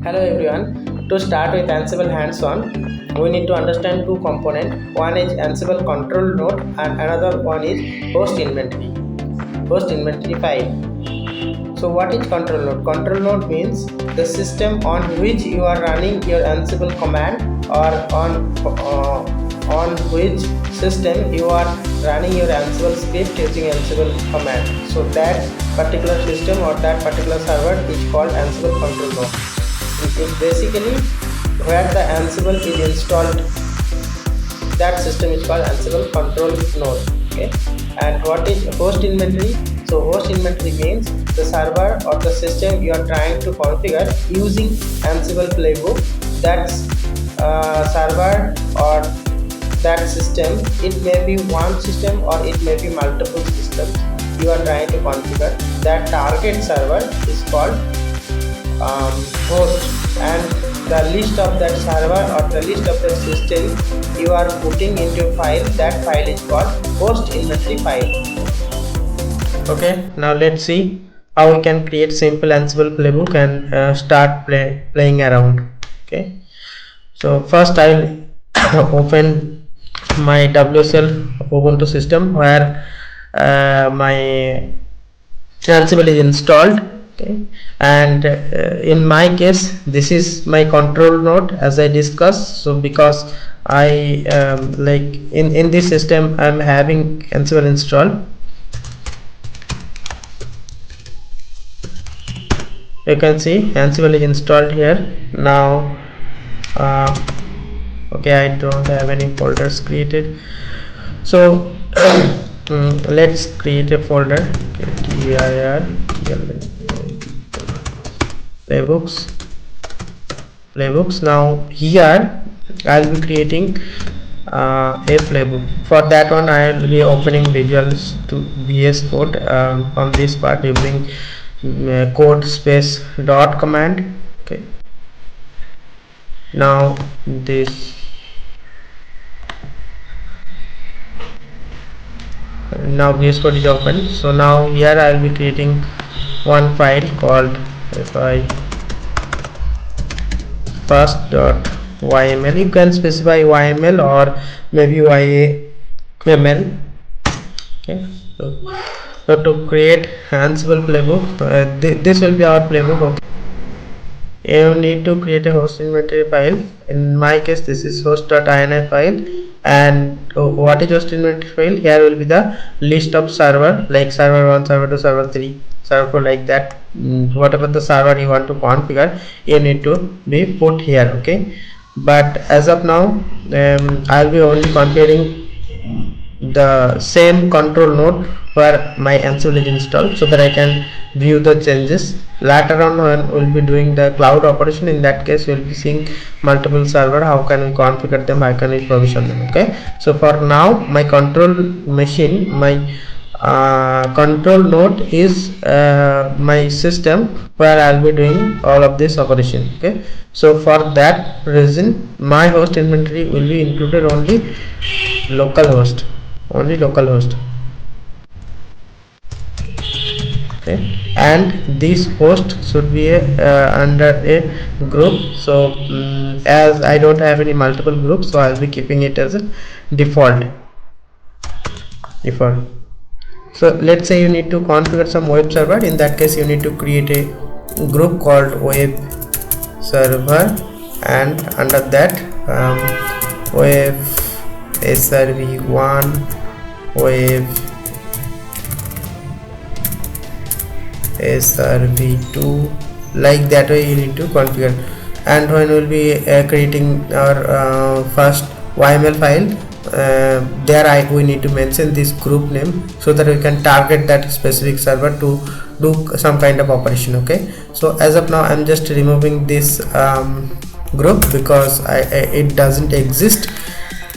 Hello everyone. To start with Ansible hands-on, we need to understand two components. One is Ansible control node and another one is host inventory file. So what is control node? Control node means the system on which you are running your Ansible command, or on which system you are running your Ansible script using Ansible command. So that particular system or that particular server is called Ansible control node. It is basically where the Ansible is installed. That system is called Ansible control node. Okay. And what is host inventory? So host inventory means the server or the system you are trying to configure using Ansible playbook. That's server or that system. It may be one system or it may be multiple systems you are trying to configure. That target server is called host, and the list of that server or the list of the system you are putting into a file, that file is called host inventory file. Okay, now let's see how we can create simple Ansible playbook and start playing around. Okay, so first I will open my WSL Ubuntu system where my Ansible is installed. Okay, and in my case this is my control node as I discussed. So because I like in this system I'm having Ansible installed. You can see Ansible is installed here now. Okay, I don't have any folders created, so let's create a folder. Okay, playbooks. Now here I'll be creating a playbook. For that one I will be opening Visuals to VS Code on this part using code space dot command. Okay, now this now VS Code is open. So now here I will be creating one file called first.yml. you can specify YML or maybe YAML. Okay, so to create Ansible playbook, this will be our playbook. Okay, you need to create a host inventory file. In my case this is host.ini file, and what is host inventory file? Here will be the list of server, like server 1, server 2, server 3, server 4, like that. Whatever the server you want to configure, you need to be put here. Okay, but as of now I'll be only configuring the same control node where my Ansible is installed, so that I can view the changes later on when we'll be doing the cloud operation. In that case we'll be seeing multiple server, how can we configure them, how can we provision them. Okay, so for now my control machine, my control node is my system where I'll be doing all of this operation. Okay, so for that reason my host inventory will be included only localhost. Okay, and this host should be under a group. So as I don't have any multiple groups, so I'll be keeping it as a default. So let's say you need to configure some web server. In that case you need to create a group called web server, and under that web srv1, web srv2, like that way you need to configure. And when we'll be creating our first YML file, we need to mention this group name so that we can target that specific server to do some kind of operation. Okay, so as of now I'm just removing this group because it doesn't exist.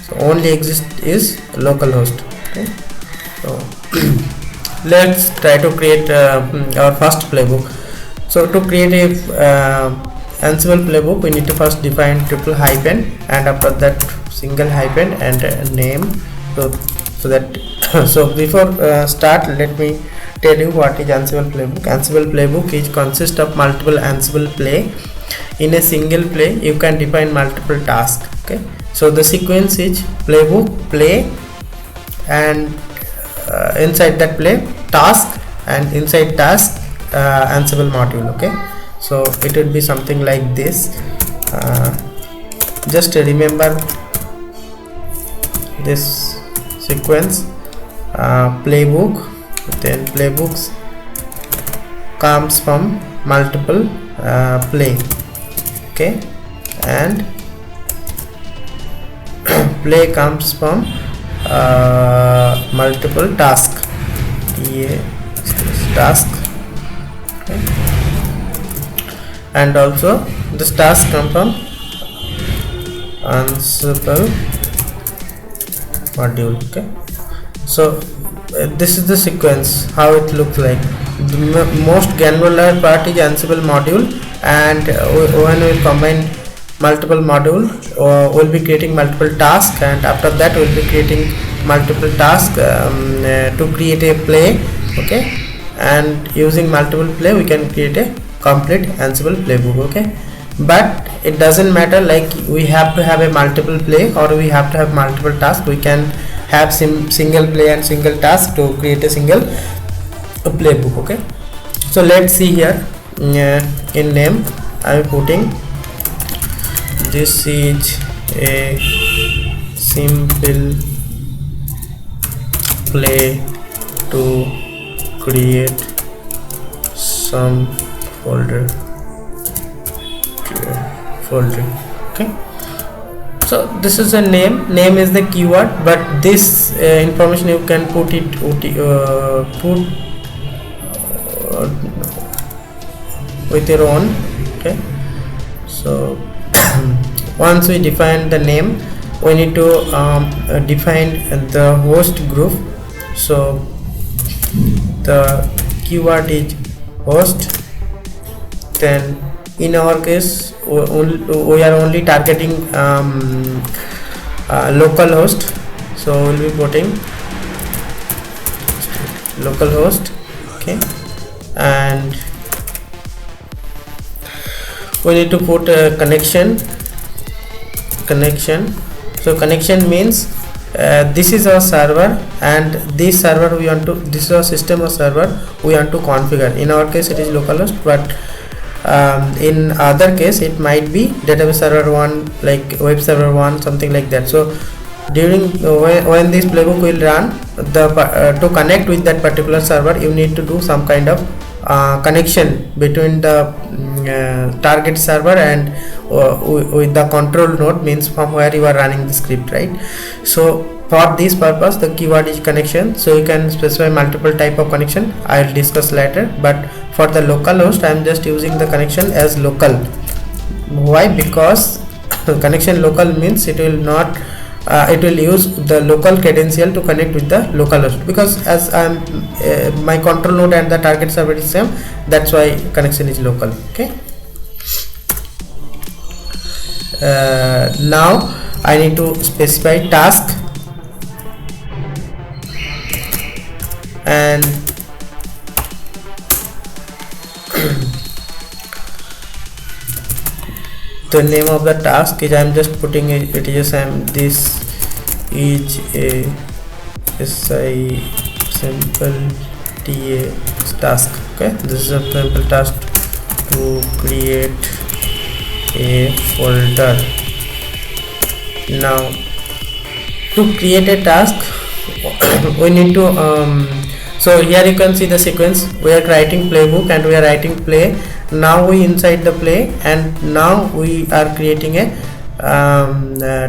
So only exist is localhost. Okay, so let's try to create our first playbook. So to create a Ansible playbook, we need to first define triple hyphen, and after that single hyphen and name. So that so before start, let me tell you what is Ansible playbook. Ansible playbook is consist of multiple Ansible play in a single play you can define multiple tasks. Okay, so the sequence is playbook, play, and inside that play task, and inside task Ansible module. Okay, so it would be something like this. Just remember this sequence, playbook, then playbooks comes from multiple play. Okay, and play comes from multiple task, task. Okay. And also this task come from Ansible module. Okay, so this is the sequence how it looks like. The most granular part is Ansible module, and when we combine multiple module, we'll be creating multiple tasks, and after that we'll be creating multiple tasks to create a play. Okay, and using multiple play we can create a complete Ansible playbook. Okay, but it doesn't matter like we have to have a multiple play or we have to have multiple tasks. We can have single play and single task to create a single playbook. Okay, so let's see here. In name I am putting this is a simple play to create some folder. Okay, so this is a name is the keyword, but this information you can put with your own. Okay, so once we define the name, we need to define the host group. So the keyword is host. Then in our case we are only targeting localhost, so we'll be putting localhost. Okay, and we need to put a connection. So connection means this is our server, and this server we want to, this is our system or server we want to configure. In our case it is localhost, but in other case it might be database server 1, like web server 1, something like that. So during when this playbook will run, the to connect with that particular server you need to do some kind of connection between the target server and with the control node, means from where you are running the script, right? So for this purpose the keyword is connection. So you can specify multiple type of connection, I'll discuss later, but for the localhost I am just using the connection as local. Why? Because connection local means it will not it will use the local credential to connect with the localhost, because as I am my control node and the target server is same, that's why connection is local. Okay, now I need to specify task, and the name of the task is, I am just putting it is this is a simple task. Okay, this is a simple task to create a folder. Now to create a task we need to so here you can see the sequence. We are writing playbook and we are writing play. Now we inside the play, and now we are creating a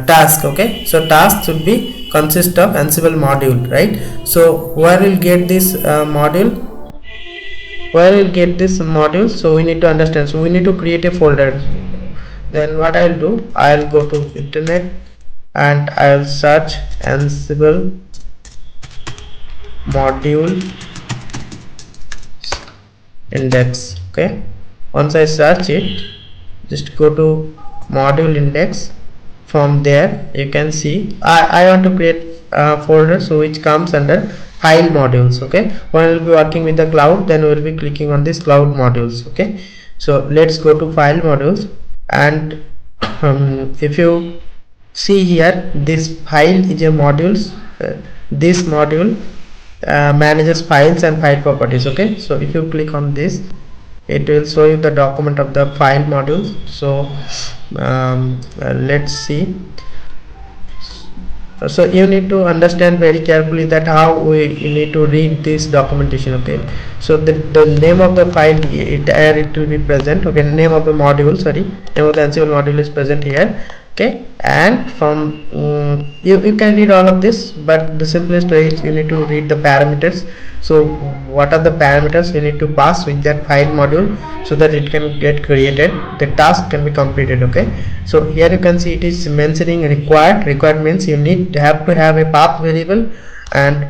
task. Okay, so task should be consist of Ansible module, right? So where we'll get this module, so we need to understand. So we need to create a folder. Then what I'll do, I'll go to internet and I'll search Ansible module index. Okay, once I search it, just go to module index. From there you can see I want to create a folder, so which comes under file modules. Okay, when we'll be working with the cloud, then we'll be clicking on this cloud modules. Okay, so let's go to file modules And if you see here, this file is a modules. This module manages files and file properties. Okay, so if you click on this, it will show you the document of the file module. So let's see. So you need to understand very carefully that how we need to read this documentation. Okay, so the name of the file, it will be present. Okay, name of the module, sorry, name of the Ansible module is present here. Okay, and from you can read all of this, but the simplest way is you need to read the parameters. So what are the parameters you need to pass with that file module so that it can get created, the task can be completed. Okay, so here you can see it is mentioning required means you need to have a path variable, and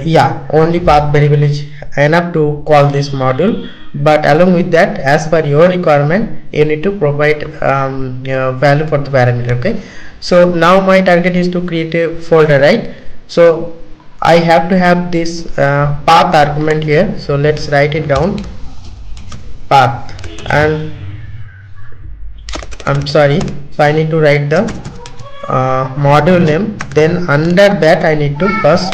yeah, only path variable is enough to call this module. But along with that, as per your requirement, you need to provide value for the parameter. Okay, so now my target is to create a folder, right? So I have to have this path argument here. So let's write it down, path, and I'm sorry, so I need to write the module name, then under that I need to first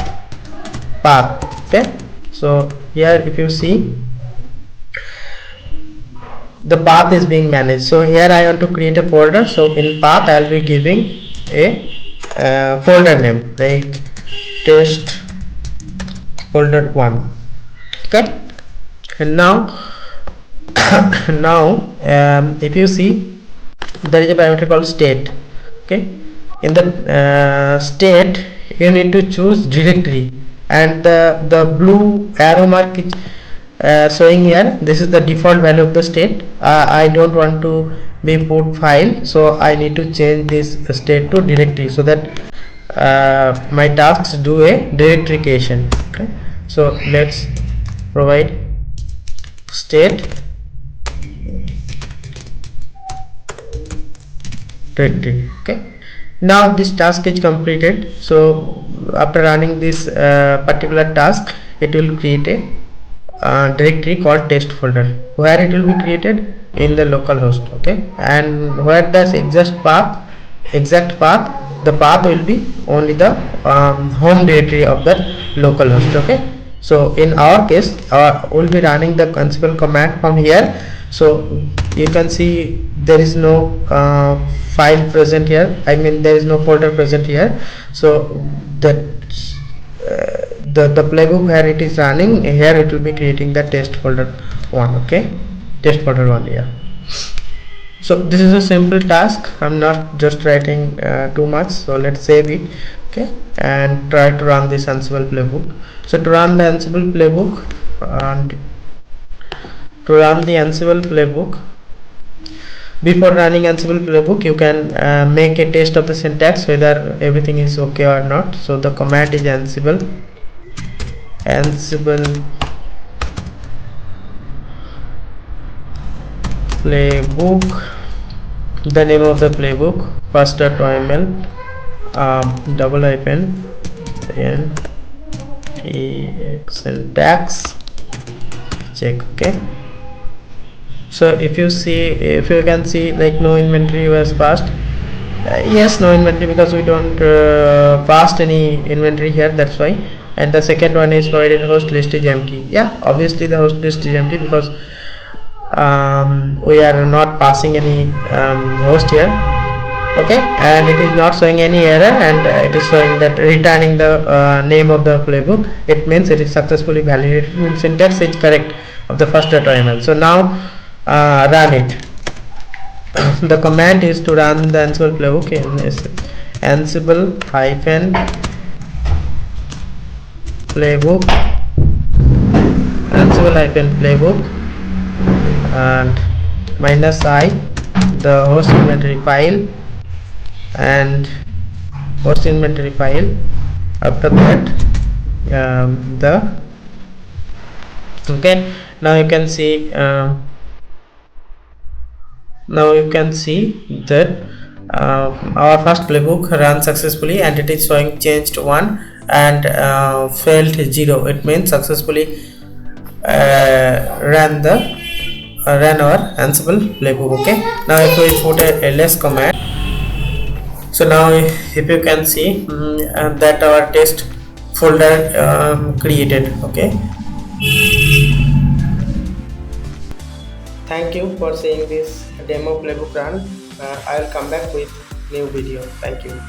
path. Okay, so here if you see, the path is being managed. So here I want to create a folder, so in path I'll be giving a folder name like test folder 1. Okay, and now now if you see, there is a parameter called state. Okay, in the state you need to choose directory, and the blue arrow mark is showing here, this is the default value of the state. I don't want to be put file, so I need to change this state to directory so that my tasks do a directory creation. Okay, so let's provide state directory. Okay, now this task is completed. So after running this particular task, it will create a directory called test folder, where it will be created in the localhost. Okay, and where the exact path, the path will be only the home directory of that localhost. Okay, so in our case we'll be running the Ansible command from here. So you can see there is no file present here, I mean there is no folder present here. So that the playbook where it is running here, it will be creating the test folder 1. Okay, test folder 1. Yeah, so this is a simple task. I'm not just writing too much, so let's save it. Okay, and try to run this Ansible playbook. So to run the Ansible playbook, and to run the Ansible playbook, before running Ansible playbook, you can make a test of the syntax whether everything is okay or not. So the command is Ansible playbook, the name of the playbook, first.yml double hyphen n syntax check. Okay, so if you can see, like, no inventory was passed. Yes, no inventory because we don't passed any inventory here, that's why. And the second one is provided host list is empty. Yeah, obviously the host list is empty because we are not passing any host here. Okay, and it is not showing any error, and it is showing that returning the name of the playbook. It means it is successfully validated. Syntax is correct of the first.yml. So now run it. The command is to run the Ansible playbook in Ansible hyphen playbook, Ansible hyphen playbook, and -i the host inventory file, and host inventory file. After that okay, now you can see that our first playbook ran successfully, and it is showing changed 1 and failed 0. It means successfully ran the run our Ansible playbook. Okay, now if we put a ls command, so now if you can see that our test folder created. Okay, thank you for seeing this demo playbook run. I'll come back with new video. Thank you.